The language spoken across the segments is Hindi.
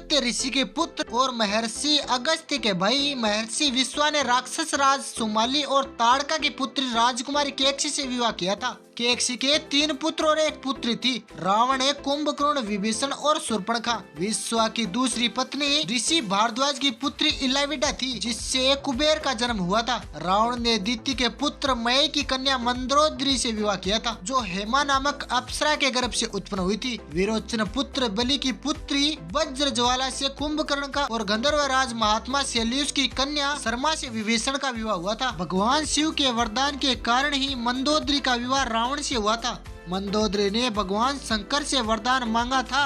अगस्त्य ऋषि के पुत्र और महर्षि अगस्त्य के भाई महर्षि विश्वा ने राक्षस राज सुमाली और ताड़का की पुत्री राजकुमारी केकसी से विवाह किया था। केकसी के 3 पुत्र और 1 पुत्री थी। रावण एक कुंभकर्ण, विभीषण और शूर्पणखा। विश्वा की दूसरी पत्नी ऋषि भारद्वाज की पुत्री इलाविडा थी, जिससे कुबेर का जन्म हुआ था। रावण ने दिति के पुत्र मय की कन्या मंदोदरी से विवाह किया था, जो हेमा नामक अप्सरा के गर्भ से उत्पन्न हुई थी। विरोचन पुत्र बलि की पुत्री वज्र ज्वाला से कुंभकर्ण का और गंधर्व राज महात्मा सेल्यूस की कन्या शर्मा से विभीषण का विवाह हुआ था। भगवान शिव के वरदान के कारण ही मंदोदरी का विवाह रावण से हुआ था। मंदोदरी ने भगवान शंकर से वरदान मांगा था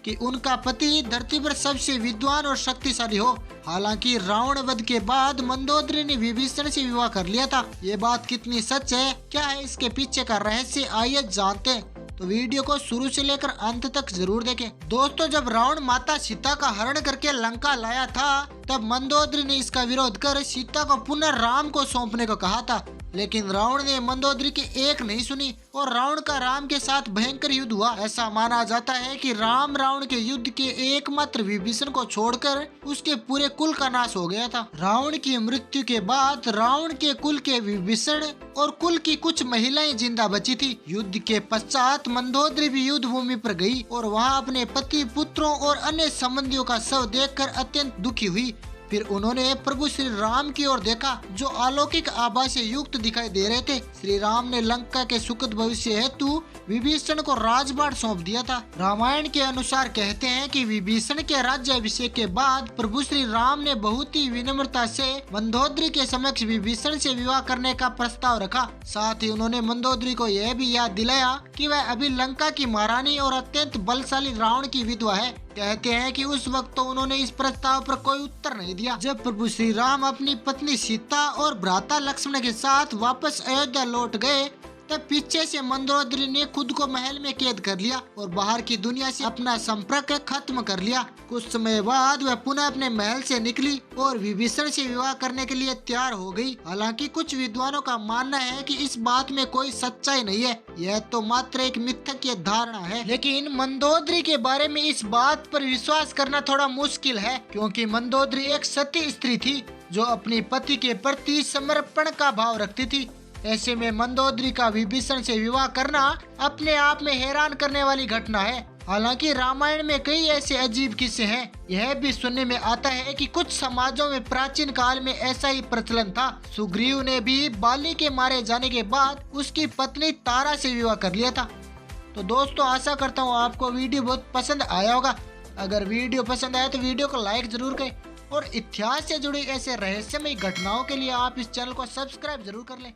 कि उनका पति धरती पर सबसे विद्वान और शक्तिशाली हो। हालांकि रावण वध के बाद मंदोदरी ने विभीषण से विवाह कर लिया था। ये बात कितनी सच है, क्या है इसके पीछे का रहस्य, आइए जानते हैं। तो वीडियो को शुरू से लेकर अंत तक जरूर देखें। दोस्तों, जब रावण माता सीता का हरण करके लंका लाया था, तब मंदोदरी ने इसका विरोध कर सीता को पुनः राम को सौंपने को कहा था। लेकिन रावण ने मंदोदरी की एक नहीं सुनी और रावण का राम के साथ भयंकर युद्ध हुआ। ऐसा माना जाता है कि राम रावण के युद्ध के एकमात्र विभीषण को छोड़कर उसके पूरे कुल का नाश हो गया था। रावण की मृत्यु के बाद रावण के कुल के विभीषण और कुल की कुछ महिलाएं जिंदा बची थी। युद्ध के पश्चात मंदोदरी भी युद्ध भूमि पर गई और वहां अपने पति, पुत्रों और अन्य संबंधियों का शव देखकर अत्यंत दुखी हुई। फिर उन्होंने प्रभु श्री राम की ओर देखा, जो अलौकिक आभा से युक्त दिखाई दे रहे थे। श्री राम ने लंका के सुखद भविष्य हेतु विभीषण को राजपाट सौंप दिया था। रामायण के अनुसार कहते हैं कि विभीषण के राज्याभिषेक के बाद प्रभु श्री राम ने बहुत ही विनम्रता से मंदोदरी के समक्ष विभीषण से विवाह करने का प्रस्ताव रखा। साथ ही उन्होंने मंदोदरी को यह भी याद दिलाया कि वह अभी लंका की महारानी और अत्यंत बलशाली रावण की विधवा है। कहते हैं कि उस वक्त तो उन्होंने इस प्रस्ताव पर कोई उत्तर नहीं दिया। जब प्रभु श्री राम अपनी पत्नी सीता और भ्राता लक्ष्मण के साथ वापस अयोध्या लौट गए, तब पीछे से मंदोदरी ने खुद को महल में कैद कर लिया और बाहर की दुनिया से अपना संपर्क खत्म कर लिया। कुछ समय बाद वह पुनः अपने महल से निकली और विभीषण से विवाह करने के लिए तैयार हो गई। हालांकि कुछ विद्वानों का मानना है कि इस बात में कोई सच्चाई नहीं है, यह तो मात्र एक मिथ्या धारणा है। लेकिन मंदोदरी के बारे में इस बात पर विश्वास करना थोड़ा मुश्किल है, क्योंकि मंदोदरी एक सती स्त्री थी जो अपनी पति के प्रति समर्पण का भाव रखती थी। ऐसे में मंदोदरी का विभीषण से विवाह करना अपने आप में हैरान करने वाली घटना है। हालांकि रामायण में कई ऐसे अजीब किस्से हैं। यह भी सुनने में आता है कि कुछ समाजों में प्राचीन काल में ऐसा ही प्रचलन था। सुग्रीव ने भी बाली के मारे जाने के बाद उसकी पत्नी तारा से विवाह कर लिया था। तो दोस्तों, आशा करता हूँ आपको वीडियो बहुत पसंद आया होगा। अगर वीडियो पसंद आया तो वीडियो को लाइक जरूर करें और इतिहास से जुड़ी ऐसे रहस्यमय घटनाओं के लिए आप इस चैनल को सब्सक्राइब जरूर कर लें।